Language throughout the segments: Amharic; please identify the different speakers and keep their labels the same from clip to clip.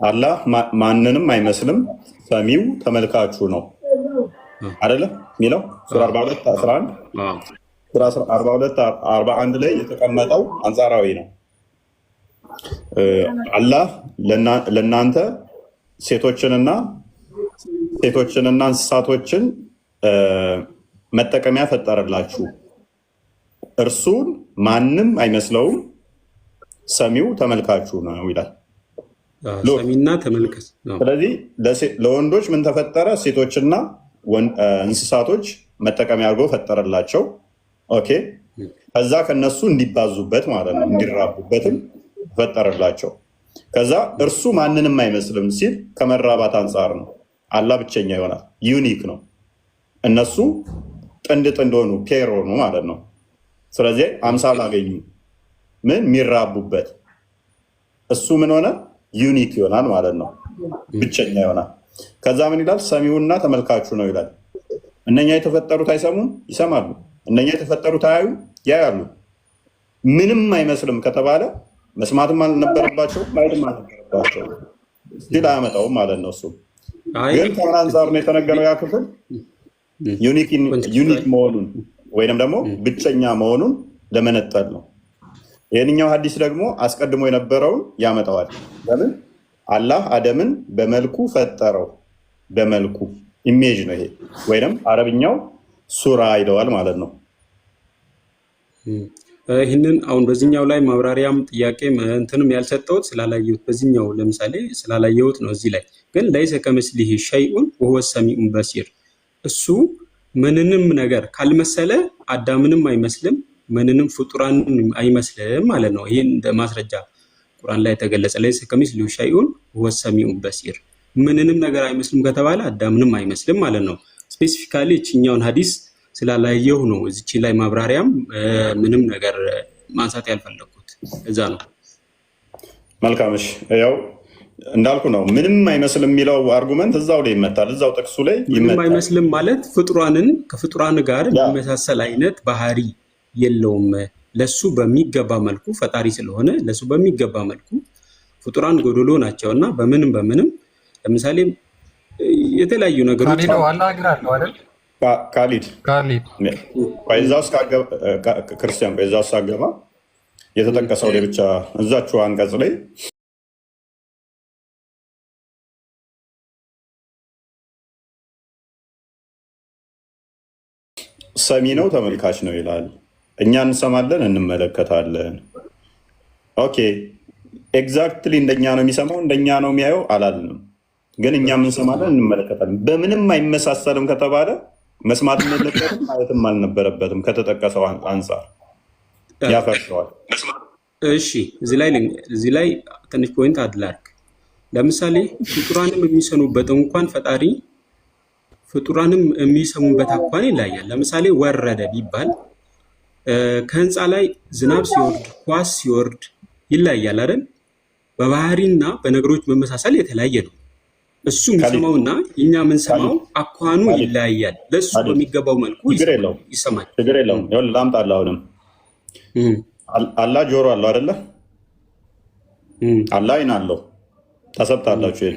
Speaker 1: አላህ ማንንም አይመስልም ሰሚው ተመልካቹ ነው አይደለ የሚለው ሱራ 42 11 ሱራ 42 41 ላይ የተቀመጠው አንጻራዊ ነው። አላህ ለእናንተ ሴቶችንና እንስሳቶችን መጠቀሚያ ፈጠረላችሁ፣ እርሱን ማንም አይመስለውም ሰሚው ተመልካቹ ነው ይላል።
Speaker 2: ሰሚና ተመልከት።
Speaker 1: ስለዚህ ለወንዶች ምን ተፈጠረ? ሴቶችና እንስሳቶች መጠቀሚያ አድርጎ ፈጠረላቸው። ኦኬ፣ ከዛ ከነሱ እንዲባዙበት ማለት ነው፣ እንዲራቡበትም ፈጠረላቸው። ከዛ እርሱ ማንንም አይመስልም ሲል ከመራባት አንጻር ነው። አላህ ብቸኛ ይሆናል፣ ዩኒክ ነው። እነሱ ጥንድ ሆኑ፣ ፔር ሆኑ ማለት ነው። ስለዚህ አምሳል አገኙ፣ ምን የሚራቡበት። እሱ ምን ሆነ? ዩኒክ ይሆናል ማለት ነው፣ ብቸኛ ይሆናል። ከዛ ምን ይላል? ሰሚውና ተመልካቹ ነው ይላል። እነኛ የተፈጠሩት አይሰሙም? ይሰማሉ። እነኛ የተፈጠሩት አያዩ? ያያሉ። ምንም አይመስልም ከተባለ መስማትም አልነበረባቸው፣ ማየትም አልነበረባቸው። ስቲል አያመጣውም ማለት ነው። እሱ ግን ከምን አንጻር ነው የተነገረው? ያ ክፍል ዩኒክ መሆኑን ወይንም ደግሞ ብቸኛ መሆኑን ለመነጠል ነው። ይህንኛው ሀዲስ ደግሞ አስቀድሞ የነበረውን ያመጣዋል። ለምን? አላህ አደምን በመልኩ ፈጠረው። በመልኩ ኢሜጅ ነው ይሄ፣ ወይንም አረብኛው ሱራ ይለዋል ማለት ነው።
Speaker 2: ይህንን አሁን በዚህኛው ላይ ማብራሪያም ጥያቄ እንትንም ያልሰጠሁት ስላላየሁት፣ በዚህኛው ለምሳሌ ስላላየሁት ነው። እዚህ ላይ ግን ለይሰ ከሚስሊሂ ሸይኡን ወሁወ ሰሚዑል በሲር፣ እሱ ምንንም ነገር ካልመሰለ አዳምንም አይመስልም፣ ምንንም ፍጡራንን አይመስልም ማለት ነው። ይህን እንደ ማስረጃ ቁርአን ላይ የተገለጸ ለይሰ ከሚስሊሂ ሸይኡን ወሁወ ሰሚዑል በሲር፣ ምንንም ነገር አይመስልም ከተባለ አዳምንም አይመስልም ማለት ነው። ስፔሲፊካሊ እችኛውን ሀዲስ ስላላየሁ ነው እዚች ላይ ማብራሪያም ምንም ነገር ማንሳት ያልፈለኩት፣ እዛ ነው።
Speaker 1: መልካምሽ፣ ያው እንዳልኩ ነው። ምንም አይመስልም የሚለው አርጉመንት እዛው ላይ ይመታል፣ እዛው ጥቅሱ ላይ ይመታል።
Speaker 2: ምንም አይመስልም ማለት ፍጡራንን ከፍጡራን ጋር የሚመሳሰል አይነት ባህሪ የለውም። ለሱ በሚገባ መልኩ ፈጣሪ ስለሆነ ለሱ በሚገባ መልኩ ፍጡራን ጎዶሎ ናቸውና በምንም ለምሳሌ የተለያዩ ነገሮች
Speaker 1: ካሊድ ክርስቲያን በዛ ውስጥ አገባ የተጠቀሰው ላይ ብቻ እዛችሁ አንቀጽ ላይ ሰሚ ነው ተመልካች ነው ይላል። እኛ እንሰማለን እንመለከታለን። ኦኬ፣ ኤግዛክትሊ እንደኛ ነው የሚሰማው እንደኛ ነው የሚያየው አላልንም፣ ግን እኛም እንሰማለን እንመለከታለን። በምንም አይመሳሰልም ከተባለ መስማትም የለበትም ማየትም አልነበረበትም። ከተጠቀሰው አንጻር ያፈርሰዋል።
Speaker 2: እሺ፣ እዚህ ላይ ትንሽ ፖይንት አድላርክ። ለምሳሌ ፍጡራንም የሚሰኑበት እንኳን ፈጣሪ ፍጡራንም የሚሰሙበት አኳን ይለያል። ለምሳሌ ወረደ ቢባል ከህንፃ ላይ ዝናብ ሲወርድ ኳስ ሲወርድ ይለያል አይደል? በባህሪና በነገሮች መመሳሰል የተለያየ ነው። እሱ የሚሰማውና እኛ የምንሰማው አኳኑ ይለያያል። ለእሱ በሚገባው መልኩ ይሰማል።
Speaker 1: ችግር የለውም። ላምጣልህ። አሁንም አላህ ጆሮ አለው አይደለ? አላህ አይን አለው። ታሰብታላችሁ።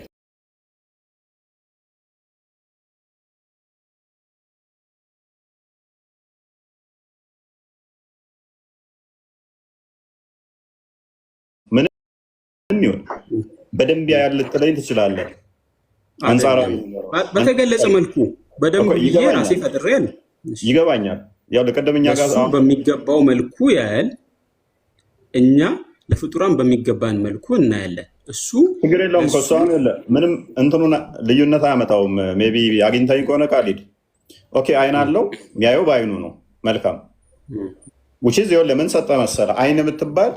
Speaker 1: ምንም ይሁን በደንብ ያያል ልትለኝ ትችላለህ። አንጻራዊ
Speaker 2: በተገለጸ መልኩ በደንብ ራሴ ፈጥሬያለሁ።
Speaker 1: ይገባኛል። ያው ለቀደምኛ ጋር
Speaker 2: በሚገባው መልኩ ያያል፣ እኛ ለፍጡራን በሚገባን መልኩ እናያለን። እሱ
Speaker 1: ችግር የለውም። ከሱ ምንም እንትኑ ልዩነት አያመጣውም። ሜይ ቢ አግኝታኝ ከሆነ ቃሊድ ኦኬ፣ አይን አለው የሚያየው በአይኑ ነው። መልካም ውጪ ዚሆን ለምን ሰጠ መሰለ? አይን የምትባል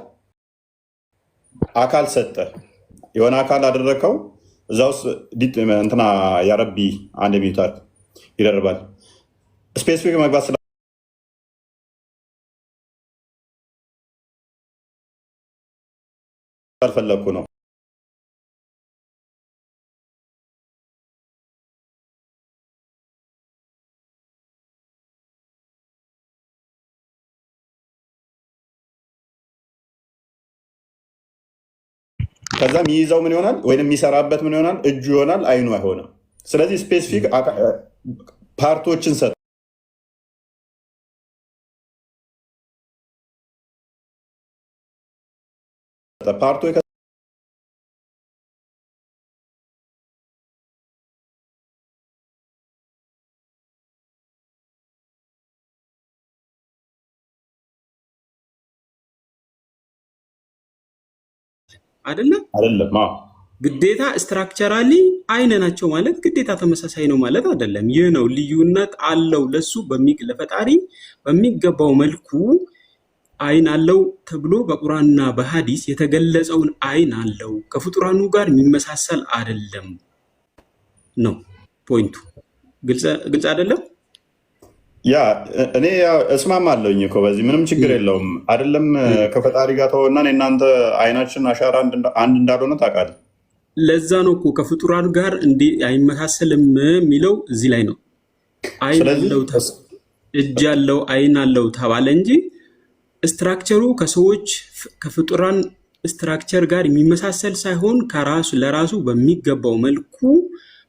Speaker 1: አካል ሰጠ፣ የሆነ አካል አደረከው። እዛ ውስጥ እንትና ያረቢ አንድ ሚዩታር ይደርባል። ስፔሲፊክ መግባት ስላልፈለግኩ ነው። ከዛ የሚይዘው ምን ይሆናል? ወይም የሚሰራበት ምን ይሆናል? እጁ ይሆናል፣ አይኑ አይሆንም። ስለዚህ ስፔሲፊክ ፓርቶችን ሰጠ። ፓርቶ
Speaker 2: አይደለም
Speaker 1: አይደለም
Speaker 2: ግዴታ ስትራክቸራሊ አይን ናቸው ማለት ግዴታ ተመሳሳይ ነው ማለት አይደለም። ይህ ነው ልዩነት አለው። ለሱ ለፈጣሪ በሚገባው መልኩ አይን አለው ተብሎ በቁርአንና በሐዲስ የተገለጸውን አይን አለው። ከፍጡራኑ ጋር የሚመሳሰል አይደለም ነው ፖይንቱ። ግልጽ አይደለም?
Speaker 1: ያ እኔ እስማማለሁኝ እኮ በዚህ ምንም ችግር የለውም። አይደለም ከፈጣሪ ጋር ተወና እናንተ አይናችን አሻራ አንድ እንዳልሆነ ታውቃለህ።
Speaker 2: ለዛ ነው እኮ ከፍጡራን ጋር አይመሳሰልም የሚለው እዚህ ላይ ነው። አይን አለው እጅ ያለው አይን አለው ተባለ እንጂ ስትራክቸሩ ከሰዎች ከፍጡራን ስትራክቸር ጋር የሚመሳሰል ሳይሆን ከራሱ ለራሱ በሚገባው መልኩ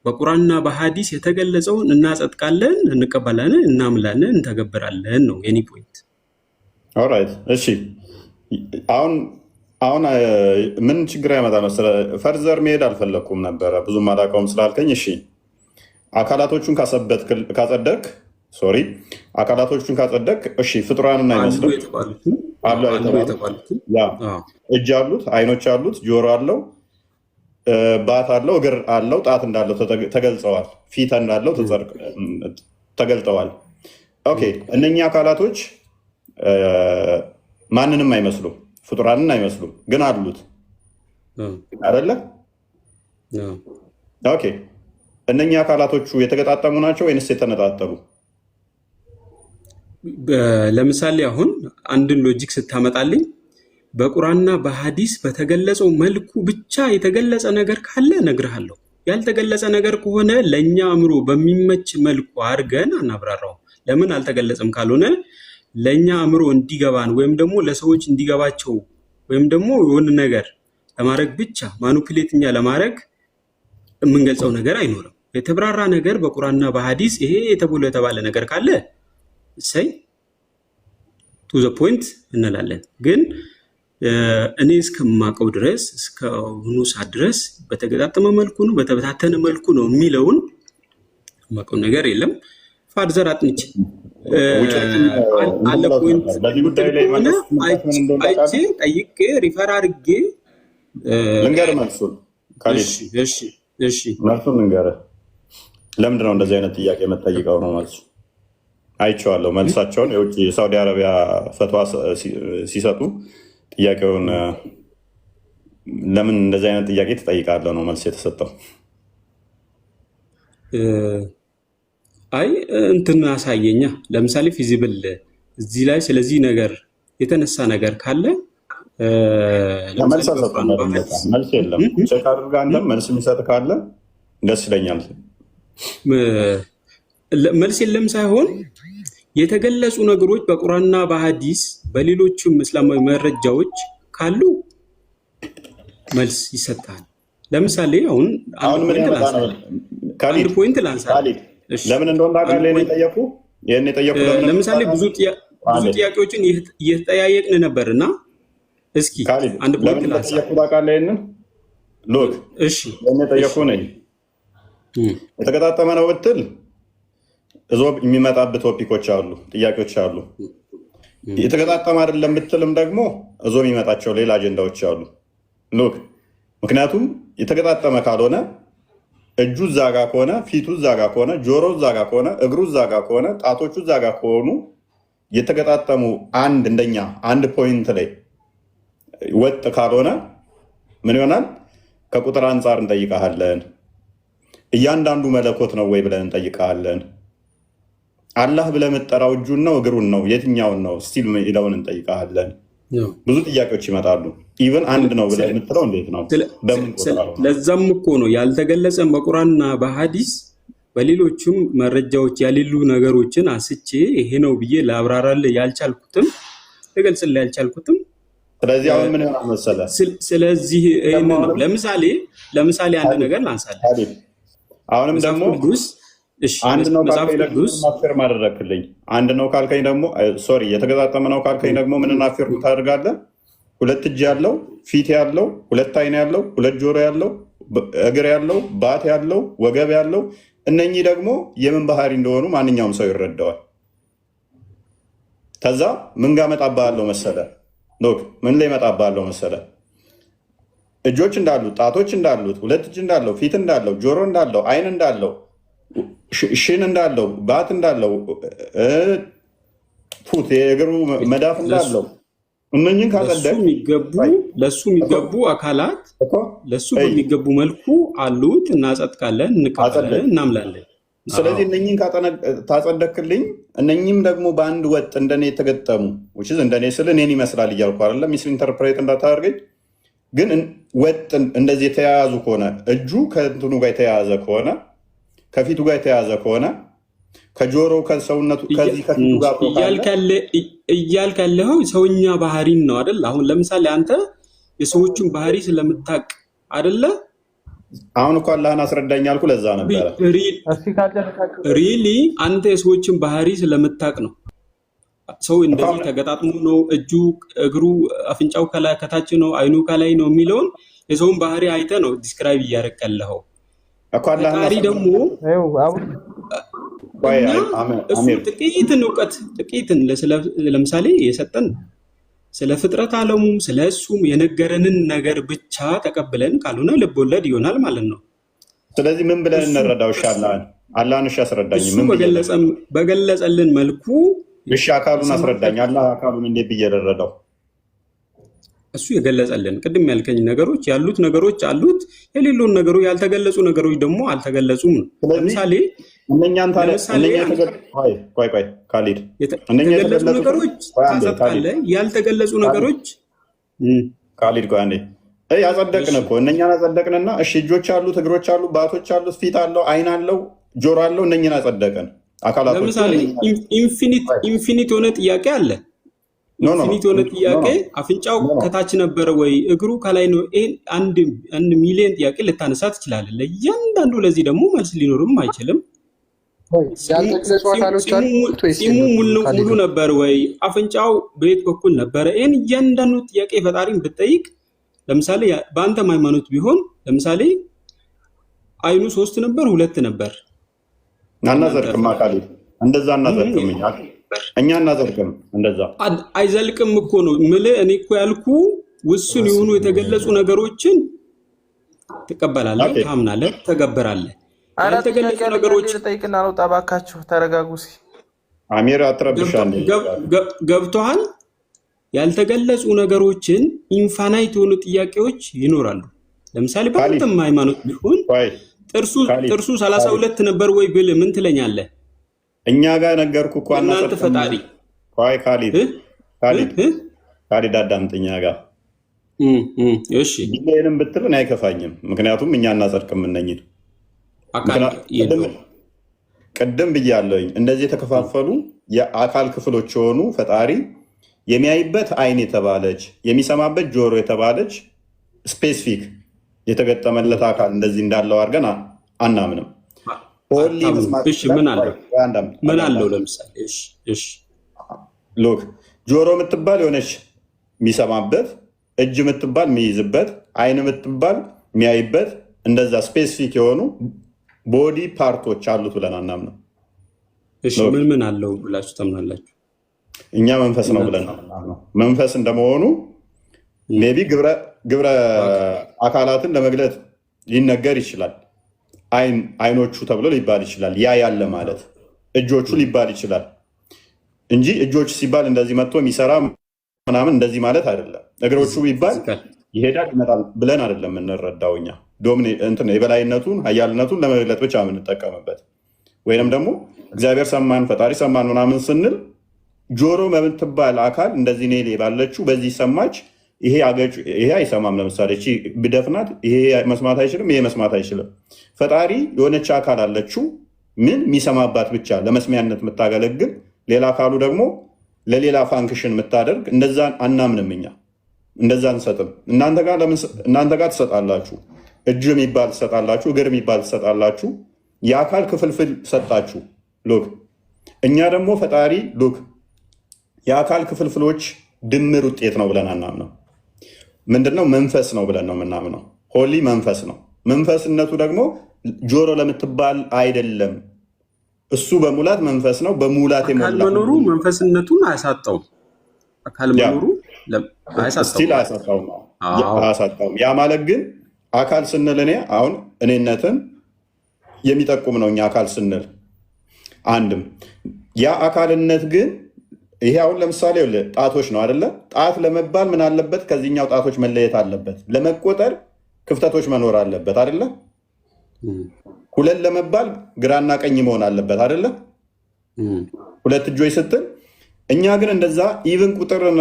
Speaker 2: በቁርአንና በሐዲስ የተገለጸውን እናጸድቃለን፣ እንቀበላለን፣ እናምላለን፣ እንተገብራለን ነው የኔ ፖይንት። ኦልራይት
Speaker 1: እሺ። አሁን ምን ችግር ያመጣ መሰለህ? ፈርዘር መሄድ አልፈለኩም ነበረ ብዙም አላውቀውም ስላልከኝ፣ እሺ አካላቶቹን ካጸደቅ አካላቶቹን ካጸደቅ፣ እሺ ፍጡራንን አይመስልም አሉ የተባሉት እጅ አሉት፣ አይኖች አሉት፣ ጆሮ አለው፣ ባት አለው፣ እግር አለው፣ ጣት እንዳለው ተገልጸዋል፣ ፊት እንዳለው ተገልጠዋል። ኦኬ እነኚህ አካላቶች ማንንም አይመስሉም፣ ፍጡራንን አይመስሉም፣ ግን አሉት አይደለ? ኦኬ እነኚህ አካላቶቹ የተገጣጠሙ ናቸው ወይንስ የተነጣጠሉ?
Speaker 2: ለምሳሌ አሁን አንድን ሎጂክ ስታመጣልኝ በቁርአንና በሐዲስ በተገለጸው መልኩ ብቻ የተገለጸ ነገር ካለ እነግርሃለሁ። ያልተገለጸ ነገር ከሆነ ለእኛ አእምሮ በሚመች መልኩ አድርገን አናብራራው። ለምን አልተገለጸም ካልሆነ ለእኛ አእምሮ እንዲገባን ወይም ደግሞ ለሰዎች እንዲገባቸው ወይም ደግሞ የሆነ ነገር ለማድረግ ብቻ ማኑፕሌት እኛ ለማድረግ የምንገልጸው ነገር አይኖርም። የተብራራ ነገር በቁርአንና በሐዲስ ይሄ ተብሎ የተባለ ነገር ካለ እሰይ ቱ ዘ ፖይንት እንላለን። ግን እኔ እስከማውቀው ድረስ እስከሆኑ ሰዓት ድረስ በተገጣጠመ መልኩ ነው በተበታተነ መልኩ ነው የሚለውን የማውቀው ነገር የለም። ፋርዘር አጥንቼ አለ ፖይንት ሆነ አይቼ ጠይቄ ሪፈር አድርጌ
Speaker 1: ልንገርህ መልሱን። መልሱን ልንገርህ። ለምንድን ነው እንደዚህ አይነት ጥያቄ የምትጠይቀው ነው መልሱ። አይቼዋለሁ መልሳቸውን። የውጭ የሳውዲ አረቢያ ፈትዋ ሲሰጡ ጥያቄውን ለምን እንደዚህ አይነት ጥያቄ ትጠይቃለህ ነው መልስ የተሰጠው።
Speaker 2: አይ እንትን አሳየኛ። ለምሳሌ ፊዚብል እዚህ ላይ ስለዚህ ነገር የተነሳ ነገር ካለ
Speaker 1: መልስ የለም። ቼክ አድርገህ አንተም መልስ የሚሰጥ ካለ ደስ ይለኛል።
Speaker 2: መልስ የለም ሳይሆን የተገለጹ ነገሮች በቁርአንና በሐዲስ በሌሎችም እስላማዊ መረጃዎች ካሉ መልስ ይሰጣል። ለምሳሌ አሁን አንድ ፖይንት ላንሳ።
Speaker 1: ለምን እንደሆነ ታውቃለህ?
Speaker 2: ለምሳሌ ብዙ ጥያቄዎችን እየተጠያየቅን ነበርና እስኪ አንድ ፖይንት ላንሳ።
Speaker 1: የተገጣጠመ ነው ብትል እዞ የሚመጣበት ቶፒኮች አሉ፣ ጥያቄዎች አሉ። የተገጣጠመ አይደለም ብትልም ደግሞ እዞ የሚመጣቸው ሌላ አጀንዳዎች አሉ። ሉክ ምክንያቱም የተገጣጠመ ካልሆነ እጁ እዛ ጋ ከሆነ፣ ፊቱ እዛ ጋ ከሆነ፣ ጆሮ እዛ ጋ ከሆነ፣ እግሩ እዛ ጋ ከሆነ፣ ጣቶቹ እዛ ጋ ከሆኑ የተገጣጠሙ እንደኛ አንድ ፖይንት ላይ ወጥ ካልሆነ ምን ይሆናል? ከቁጥር አንጻር እንጠይቃለን። እያንዳንዱ መለኮት ነው ወይ ብለን እንጠይቃለን። አላህ ብለህ የምትጠራው እጁን ነው እግሩን ነው የትኛውን ነው ስቲል ይለውን እንጠይቃለን። ብዙ ጥያቄዎች ይመጣሉ። ኢቨን አንድ ነው ብለህ የምትለው እንዴት ነው?
Speaker 2: ለዛም እኮ ነው ያልተገለጸም በቁርአንና በሐዲስ በሌሎችም መረጃዎች ያሌሉ ነገሮችን አስቼ ይሄ ነው ብዬ ላብራራልህ ያልቻልኩትም ልገልጽልህ ያልቻልኩትም
Speaker 1: ስለዚህ አሁን ምን ይሆናል መሰለህ?
Speaker 2: ስለዚህ ይሄን ነው ለምሳሌ አንድ ነገር ላንሳለን።
Speaker 1: አሁንም ደግሞ አንድ ነው ካልከኝ ደግሞ አፌርም አደረክልኝ። አንድ ነው ካልከኝ ደግሞ ሶሪ የተገጣጠመ ነው ካልከኝ ደግሞ ምን አፌርም ታደርጋለህ? ሁለት እጅ ያለው፣ ፊት ያለው፣ ሁለት አይን ያለው፣ ሁለት ጆሮ ያለው፣ እግር ያለው፣ ባት ያለው፣ ወገብ ያለው፣ እነኚህ ደግሞ የምን ባህሪ እንደሆኑ ማንኛውም ሰው ይረዳዋል። ከዛ ምን ጋር መጣብሃለሁ መሰለህ? ምን ላይ መጣብሃለሁ መሰለህ? እጆች እንዳሉት፣ ጣቶች እንዳሉት፣ ሁለት እጅ እንዳለው፣ ፊት እንዳለው፣ ጆሮ እንዳለው፣ አይን እንዳለው፣ ሽን እንዳለው፣ ባት እንዳለው፣ ፉት የእግሩ መዳፍ እንዳለው እነኝን
Speaker 2: ለሱ የሚገቡ አካላት ለሱ በሚገቡ መልኩ አሉት። እናጸድቃለን፣ እንቀበላለን፣ እናምላለን።
Speaker 1: ስለዚህ እነኝን ታጸደክልኝ፣ እነኝም ደግሞ በአንድ ወጥ እንደኔ የተገጠሙ እንደኔ ስል እኔን ይመስላል እያልኩ አይደለም፣ ሚስ ኢንተርፕሬት እንዳታደርገኝ። ግን ወጥ እንደዚህ የተያያዙ ከሆነ እጁ ከእንትኑ ጋር የተያያዘ ከሆነ ከፊቱ ጋር የተያያዘ ከሆነ ከጆሮ ከሰውነቱ ከዚህ ከፊቱ ጋር
Speaker 2: እያልክ ያለኸው ሰውኛ ባህሪን ነው አይደል? አሁን ለምሳሌ አንተ የሰዎቹን ባህሪ ስለምታቅ አይደለ?
Speaker 1: አሁን እኮ አላህን አስረዳኝ አልኩ። ለዛ ነበረ
Speaker 2: ሪሊ አንተ የሰዎችን ባህሪ ስለምታቅ ነው። ሰው እንደዚህ ተገጣጥሞ ነው እጁ፣ እግሩ፣ አፍንጫው ከላይ ከታች ነው፣ አይኑ ከላይ ነው የሚለውን የሰውን ባህሪ አይተ ነው ዲስክራይብ እያደረግ ያለኸው። ፈጣሪ ደግሞ እሱ ጥቂትን እውቀት ለምሳሌ የሰጠን ስለ ፍጥረት ዓለሙ ስለ እሱም የነገረንን ነገር ብቻ ተቀብለን ካልሆነ ልብ ወለድ ይሆናል ማለት ነው።
Speaker 1: ስለዚህ ምን ብለን እንረዳው? አላህን አስረዳኝ።
Speaker 2: በገለጸልን መልኩ
Speaker 1: አካሉን አስረዳኝ። አላህ አካሉን እንዴት ብዬ ልረዳው?
Speaker 2: እሱ የገለጸልን ቅድም ያልከኝ ነገሮች ያሉት ነገሮች አሉት፣ የሌሉን ነገሮች ያልተገለጹ ነገሮች ደግሞ አልተገለጹም ነው። ለምሳሌ የተገለጹ ነገሮች ታጸድቃለህ፣ ያልተገለጹ ነገሮች
Speaker 1: ካሊድ ያጸደቅን እኮ እነኛን አጸደቅንና፣ እሺ እጆች አሉት፣ እግሮች አሉ፣ ባቶች አሉት፣ ፊት አለው፣ አይን አለው፣ ጆሮ አለው፣ እነኝን አጸደቅን። አካላቶች
Speaker 2: ለምሳሌ ኢንፊኒት የሆነ ጥያቄ አለ። ኢንፊኒት የሆነ ጥያቄ አፍንጫው ከታች ነበረ ወይ እግሩ ከላይ ነው? አንድ ሚሊዮን ጥያቄ ልታነሳ ትችላለህ። ለእያንዳንዱ ለዚህ ደግሞ መልስ ሊኖርም አይችልም። ፂሙ ሙሉ ነበር ወይ? አፍንጫው በየት በኩል ነበረ? ይህን እያንዳንዱ ጥያቄ ፈጣሪን ብትጠይቅ፣ ለምሳሌ በአንተም ሃይማኖት ቢሆን ለምሳሌ አይኑ 3 ነበር 2 ነበር፣
Speaker 1: አናዘርቅም። አካል እንደዛ አናዘርቅም፣ እኛ እናዘርቅም። እንደዛ
Speaker 2: አይዘልቅም እኮ ነው የምልህ። እኔ እኮ ያልኩ ውስን የሆኑ የተገለጹ ነገሮችን ትቀበላለህ፣ ታምናለህ፣ ተገበራለህ። ያልተገለጹ ነገሮች
Speaker 3: ጠይቅና ነው። እባካችሁ ተረጋጉ።
Speaker 1: አሚር አትረብሻ።
Speaker 2: ገብቶሃል? ያልተገለጹ ነገሮችን ኢንፋናይት የሆኑ ጥያቄዎች ይኖራሉ። ለምሳሌ በአንተም ሃይማኖት ቢሆን ጥርሱ 32 ነበር ወይ ብል ምን ትለኛለህ?
Speaker 1: እኛ ጋር ነገርኩ እኮ
Speaker 2: እናንተ ፈጣሪ
Speaker 1: ካሊድ አዳምጥ። እኛ ጋር
Speaker 2: እሺ
Speaker 1: ይሄንም ብትልን አይከፋኝም። ምክንያቱም እኛ እናጸድቅም እነኝን ቅድም ብያለሁኝ። እንደዚህ የተከፋፈሉ የአካል ክፍሎች የሆኑ ፈጣሪ የሚያይበት አይን የተባለች የሚሰማበት ጆሮ የተባለች ስፔሲፊክ የተገጠመለት አካል እንደዚህ እንዳለው አድርገን አናምንም።
Speaker 2: ምን አለው? ለምሳሌ
Speaker 1: ጆሮ የምትባል የሆነች የሚሰማበት፣ እጅ የምትባል የሚይዝበት፣ አይን የምትባል የሚያይበት፣ እንደዛ ስፔሲፊክ የሆኑ ቦዲ ፓርቶች አሉት ብለን አናምነው።
Speaker 2: ምን አለው ብላችሁ ታምናላችሁ?
Speaker 1: እኛ መንፈስ ነው ብለን ነው። መንፈስ እንደመሆኑ ሜይ ቢ ግብረ አካላትን ለመግለጥ ሊነገር ይችላል። አይኖቹ ተብሎ ሊባል ይችላል። ያ ያለ ማለት እጆቹ ሊባል ይችላል እንጂ እጆቹ ሲባል እንደዚህ መጥቶ የሚሰራ ምናምን እንደዚህ ማለት አይደለም። እግሮቹ ቢባል ይሄዳል ይመጣል ብለን አይደለም የምንረዳው እኛ የበላይነቱን ኃያልነቱን ለመግለጥ ብቻ የምንጠቀምበት። ወይንም ደግሞ እግዚአብሔር ሰማን ፈጣሪ ሰማን ምናምን ስንል ጆሮ በምትባል አካል እንደዚህ ኔ ባለችው በዚህ ሰማች፣ ይሄ አይሰማም። ለምሳሌ ብደፍናት ይሄ መስማት አይችልም፣ ይሄ መስማት አይችልም። ፈጣሪ የሆነች አካል አለችው ምን የሚሰማባት ብቻ ለመስሚያነት የምታገለግል፣ ሌላ አካሉ ደግሞ ለሌላ ፋንክሽን የምታደርግ። እንደዛ አናምንም እኛ። እንደዛ አንሰጥም። እናንተ ጋር ትሰጣላችሁ። እጅ የሚባል ትሰጣላችሁ፣ እግር የሚባል ትሰጣላችሁ። የአካል ክፍልፍል ሰጣችሁ። ሉክ እኛ ደግሞ ፈጣሪ ሉክ የአካል ክፍልፍሎች ድምር ውጤት ነው ብለን አናምነው። ምንድነው? መንፈስ ነው ብለን ነው የምናምነው። ሆሊ መንፈስ ነው። መንፈስነቱ ደግሞ ጆሮ ለምትባል አይደለም። እሱ በሙላት መንፈስ ነው። በሙላት
Speaker 2: አካል መኖሩ መንፈስነቱን አያሳጣውም። አካል መኖሩ
Speaker 1: አያሳጣውም። ያ ማለት ግን አካል ስንል እኔ አሁን እኔነትን የሚጠቁም ነው። እኛ አካል ስንል አንድም ያ አካልነት ግን ይሄ አሁን ለምሳሌ ጣቶች ነው አይደለ? ጣት ለመባል ምን አለበት? ከዚህኛው ጣቶች መለየት አለበት። ለመቆጠር ክፍተቶች መኖር አለበት አይደለ? ሁለት ለመባል ግራና ቀኝ መሆን አለበት አይደለ? ሁለት እጆች ስትል እኛ ግን እንደዛ ኢቭን ቁጥርን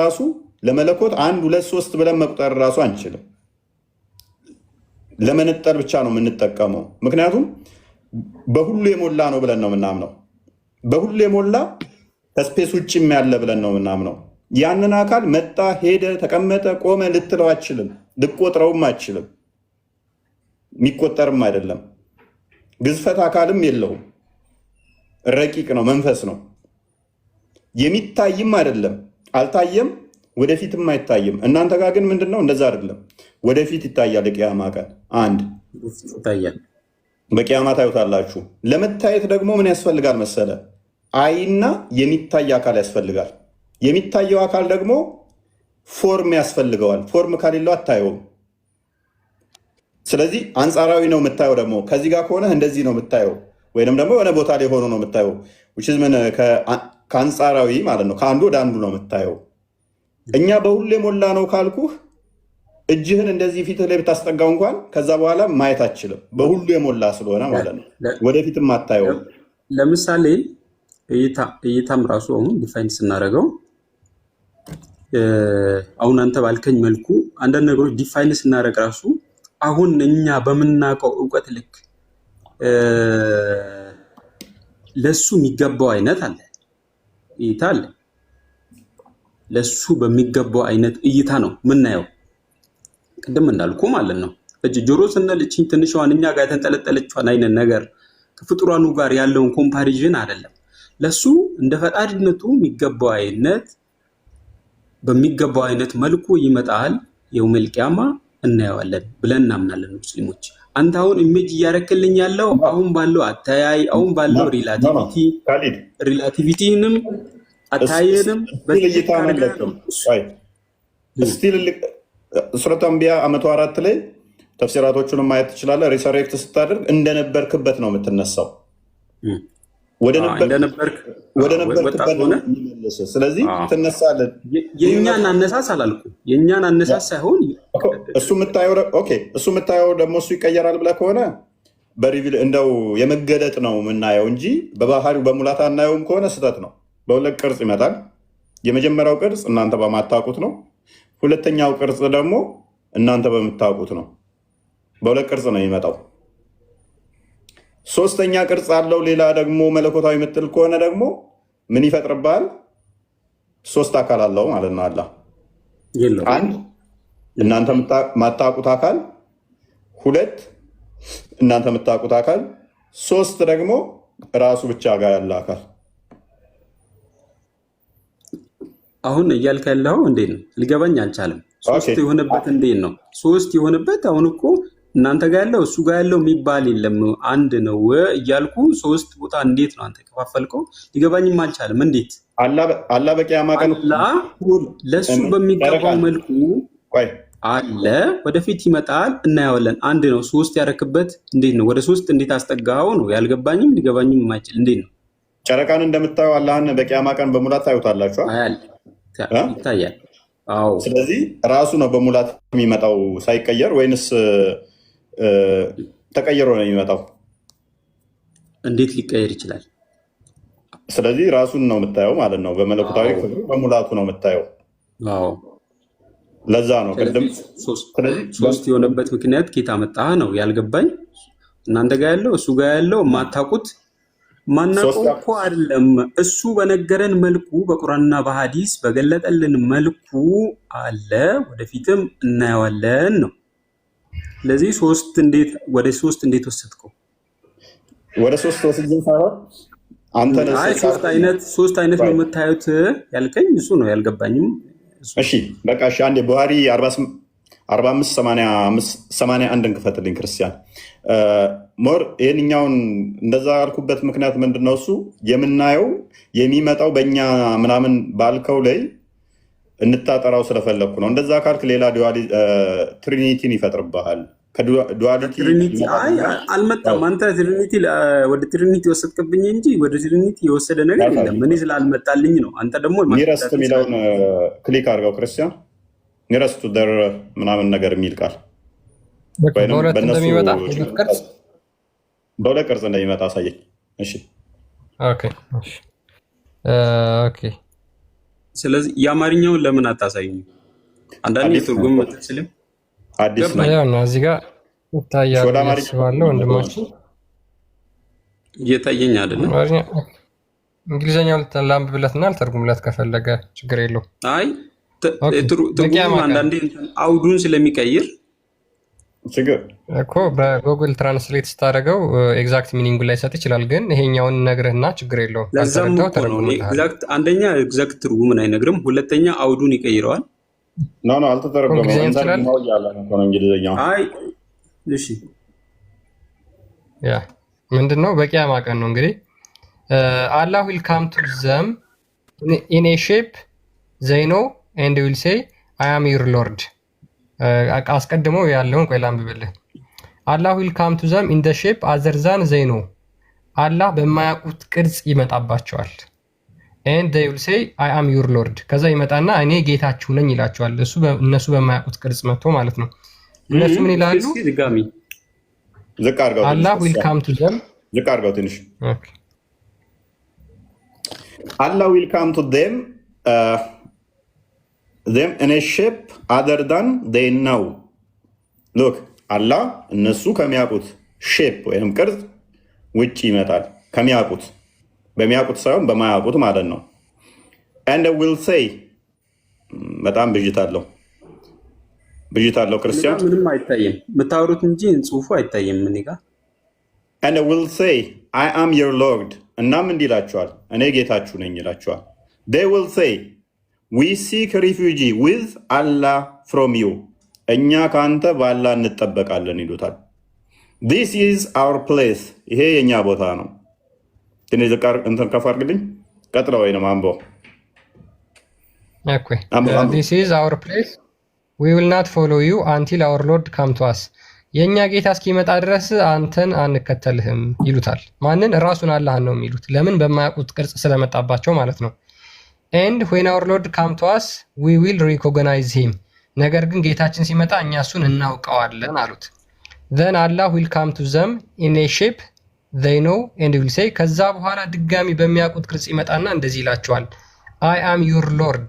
Speaker 1: ራሱ ለመለኮት 1 2 3 ብለን መቁጠር ራሱ አንችልም። ለመነጠር ብቻ ነው የምንጠቀመው። ምክንያቱም በሁሉ የሞላ ነው ብለን ነው የምናምነው። በሁሉ የሞላ ከስፔስ ውጭም ያለ ብለን ነው የምናምነው። ያንን አካል መጣ፣ ሄደ፣ ተቀመጠ፣ ቆመ ልትለው አችልም። ልቆጥረውም አችልም። የሚቆጠርም አይደለም። ግዝፈት አካልም የለውም። ረቂቅ ነው፣ መንፈስ ነው። የሚታይም አይደለም። አልታየም፣ ወደፊትም አይታይም። እናንተ ጋር ግን ምንድነው? እንደዛ አይደለም። ወደፊት ይታያል። የቂያማ ቀን አንድ
Speaker 2: ይታያል።
Speaker 1: በቂያማ ታዩታላችሁ። ለመታየት ደግሞ ምን ያስፈልጋል መሰለ? አይና የሚታይ አካል ያስፈልጋል። የሚታየው አካል ደግሞ ፎርም ያስፈልገዋል። ፎርም ከሌለው አታየውም። ስለዚህ አንጻራዊ ነው የምታየው። ደግሞ ከዚህ ጋር ከሆነ እንደዚህ ነው የምታየው፣ ወይም ደግሞ የሆነ ቦታ ላይ ሆኖ ነው የምታየው። ምን ከአንጻራዊ ማለት ነው፣ ከአንዱ ወደ አንዱ ነው የምታየው። እኛ በሁሉ የሞላ ነው ካልኩህ እጅህን እንደዚህ ፊትህ ላይ ብታስጠጋው እንኳን ከዛ በኋላ ማየት አችልም። በሁሉ የሞላ ስለሆነ ማለት ነው። ወደፊትም አታየው።
Speaker 2: ለምሳሌ እይታም ራሱ አሁን ዲፋይን ስናደርገው አሁን አንተ ባልከኝ መልኩ አንዳንድ ነገሮች ዲፋይን ስናደርግ ራሱ አሁን እኛ በምናውቀው እውቀት ልክ ለሱ የሚገባው አይነት አለ፣ እይታ አለ። ለሱ በሚገባው አይነት እይታ ነው ምናየው። ቅድም እንዳልኩ ማለት ነው። እጅ ጆሮ ስንል እቺን ትንሿን እኛ ጋር የተንጠለጠለችዋን አይነት ነገር ከፍጡራኑ ጋር ያለውን ኮምፓሪዥን አይደለም። ለሱ እንደ ፈጣሪነቱ የሚገባው አይነት በሚገባው አይነት መልኩ ይመጣል። የውመል ቂያማ እናየዋለን ብለን እናምናለን ሙስሊሞች። አንተ አሁን ኢሜጅ እያረክልኝ ያለው አሁን ባለው አታያይ፣ አሁን ባለው ሪላቲቪቲንም አታየንም
Speaker 1: ሱረት አንቢያ 104 ላይ ተፍሲራቶቹንም ማየት ትችላለህ። ሪሰሬክት ስታደርግ እንደነበርክበት ነው የምትነሳው። ወደ ነበርክበት ነው የሚመለስህ። ስለዚህ ትነሳለህ።
Speaker 2: የእኛን አነሳስ አላልኩም። የእኛን አነሳስ ሳይሆን
Speaker 1: እሱ የምታየው ደግሞ እሱ ይቀየራል ብለህ ከሆነ በሪቪል እንደው የመገለጥ ነው የምናየው እንጂ በባህሪው በሙላት አናየውም ከሆነ ስህተት ነው። በሁለት ቅርጽ ይመጣል። የመጀመሪያው ቅርጽ እናንተ በማታውቁት ነው። ሁለተኛው ቅርጽ ደግሞ እናንተ በምታውቁት ነው። በሁለት ቅርጽ ነው የሚመጣው። ሶስተኛ ቅርጽ አለው። ሌላ ደግሞ መለኮታዊ ምትል ከሆነ ደግሞ ምን ይፈጥርብሃል? 3 አካል አለው ማለት ነው። አላህ አንድ እናንተ የማታውቁት አካል፣ 2 እናንተ የምታውቁት አካል፣ 3 ደግሞ ራሱ ብቻ ጋር ያለ አካል።
Speaker 2: አሁን እያልክ ያለው እንዴት ነው? ሊገባኝ አልቻለም። 3 የሆነበት እንዴት ነው? 3 የሆነበት አሁን እኮ እናንተ ጋር ያለው እሱ ጋር ያለው የሚባል የለም አንድ ነው እያልኩ 3 ቦታ እንዴት ነው አንተ ከፋፈልከው? ሊገባኝም አልቻለም። እንዴት
Speaker 1: አላ በቂያማ ቀን
Speaker 2: ለሱ በሚገባው መልኩ አለ፣ ወደፊት ይመጣል፣ እናየዋለን። አንድ ነው 3 ያረክበት እንዴት ነው? ወደ 3 እንዴት አስጠጋው ነው ያልገባኝም፣ ሊገባኝም የማይችል እንዴት ነው?
Speaker 1: ጨረቃን እንደምታየው አላህን በቂያማ ቀን በሙላት ታዩታላችሁ።
Speaker 2: ይታያል።
Speaker 1: ስለዚህ ራሱ ነው በሙላት የሚመጣው ሳይቀየር፣ ወይንስ ተቀይሮ ነው የሚመጣው?
Speaker 2: እንዴት ሊቀየር ይችላል?
Speaker 1: ስለዚህ ራሱን ነው የምታየው ማለት ነው። በመለኮታዊ ክብሩ በሙላቱ ነው የምታየው። ለዛ ነው ቅድም
Speaker 2: 3 የሆነበት ምክንያት ኬታ መጣህ ነው ያልገባኝ። እናንተ ጋር ያለው እሱ ጋር ያለው የማታውቁት ማናውቀው እኮ አይደለም። እሱ በነገረን መልኩ በቁርአንና በሐዲስ በገለጠልን መልኩ አለ፣ ወደፊትም እናየዋለን ነው። ስለዚህ ወደ ሶስት እንዴት ወሰድከው?
Speaker 1: ወደ ሶስት ወስጄ ሳይሆን አንተ
Speaker 2: ሶስት አይነት ነው የምታዩት ያልከኝ፣ እሱ ነው ያልገባኝም።
Speaker 1: እሺ በቃ እሺ፣ አንዴ ቡሃሪ 4581 ክፈትልኝ ክርስቲያን። ሞር ይህንኛውን እንደዛ ያልኩበት ምክንያት ምንድነው? እሱ የምናየው የሚመጣው በእኛ ምናምን ባልከው ላይ እንታጠራው ስለፈለግኩ ነው። እንደዛ ካልክ ሌላ ትሪኒቲን ይፈጥርብሃል።
Speaker 2: ትሪኒቲ አልመጣም። አንተ ትሪኒቲ ወደ ትሪኒቲ ወሰድክብኝ እንጂ ወደ ትሪኒቲ የወሰደ ነገር የለም። እኔ ስላልመጣልኝ ነው። አንተ ደግሞ
Speaker 1: ኒረስት የሚለውን ክሊክ አድርገው ክርስቲያን። ኒረስቱ ደር ምናምን ነገር የሚል ቃል በሁለት ቅርጽ እንደሚመጣ አሳየኝ። እሺ
Speaker 2: ስለዚህ የአማርኛውን ለምን አታሳይኝ? አንዳንዴ ትርጉም መጥልም
Speaker 1: አዲስ ነው
Speaker 4: እዚህ ጋር ይታያል ባለው ወንድማችን
Speaker 2: እየታየኝ አይደለም።
Speaker 4: እንግሊዘኛው ላንብብለትና ልተርጉምለት ከፈለገ ችግር የለው።
Speaker 2: አይ ትርጉም አንዳንዴ አውዱን ስለሚቀይር
Speaker 1: ችግር
Speaker 4: እኮ በጉግል ትራንስሌት ስታደርገው ኤግዛክት ሚኒንጉን ላይ ሰጥ ይችላል። ግን ይሄኛውን ነግርህና ችግር የለውም።
Speaker 2: አንደኛ ኤግዛክት ትርጉምን አይነግርም፣ ሁለተኛ አውዱን ይቀይረዋል።
Speaker 1: አልተተረጎመም።
Speaker 4: ምንድነው? በቂያማ ቀን ነው እንግዲህ አላህ ዊል ካም ቱ ዘም ኢን ኤ ሼፕ ዘይ ኖ ኤንድ ዊል ሴይ አይ አም ዩር ሎርድ። አስቀድሞ ያለውን ቆይ ላንብብልህ። አላህ ዊል ካም ቱ ዘም ኢን ደ ሼፕ አዘር ዛን ዘይ ኖ። አላህ በማያውቁት ቅርጽ ይመጣባቸዋል። ኤንድ ዴይ ዊል ሴይ አይ አም ዩር ሎርድ። ከዛ ይመጣና እኔ ጌታችሁ ነኝ ይላቸዋል። እነሱ በማያውቁት ቅርጽ መጥቶ ማለት ነው። እነሱ ምን ይላሉ? አላህ ዊል ካም ቱ ዘም
Speaker 1: ዝቅ አድርገው ትንሽ። አላህ ዊል ካም ቱ ዘም ኢን ኤ ሼፕ አዘር ዛን ዴይ ኖው። ሉክ አላህ እነሱ ከሚያውቁት ሼፕ ወይም ቅርጽ ውጭ ይመጣል። ከሚያውቁት በሚያውቁት ሳይሆን በማያውቁት ማለት ነው። and will say በጣም ብዥታለሁ ክርስቲያን።
Speaker 2: ምንም አይታየም የምታወሩት እንጂ ጽሁፉ አይታየም እኔ ጋር።
Speaker 1: and will say I am your Lord። እናም እንዲህ ይላቸዋል፣ እኔ ጌታችሁ ነኝ ይላቸዋል። they will say we seek refuge with Allah from you። እኛ ከአንተ በአላህ እንጠበቃለን ይሉታል። this is our place። ይሄ የእኛ ቦታ ነው። ትንሽ ዝቃር እንትን ከፍ አድርግልኝ። ቀጥለው ወይ ነው አንቦ
Speaker 4: this is our place we will not follow you until our Lord come to us። የኛ ጌታ እስኪመጣ ድረስ አንተን አንከተልህም ይሉታል። ማንን? ራሱን አላህን ነው የሚሉት። ለምን? በማያውቁት ቅርጽ ስለመጣባቸው ማለት ነው። and when our Lord come to us we will recognize him። ነገር ግን ጌታችን ሲመጣ እኛ እሱን እናውቀዋለን አሉት። then Allah will come to them in a shape they know and will say። ከዛ በኋላ ድጋሚ በሚያውቁት ቅርጽ ይመጣና እንደዚህ ይላቸዋል፣ I am your Lord።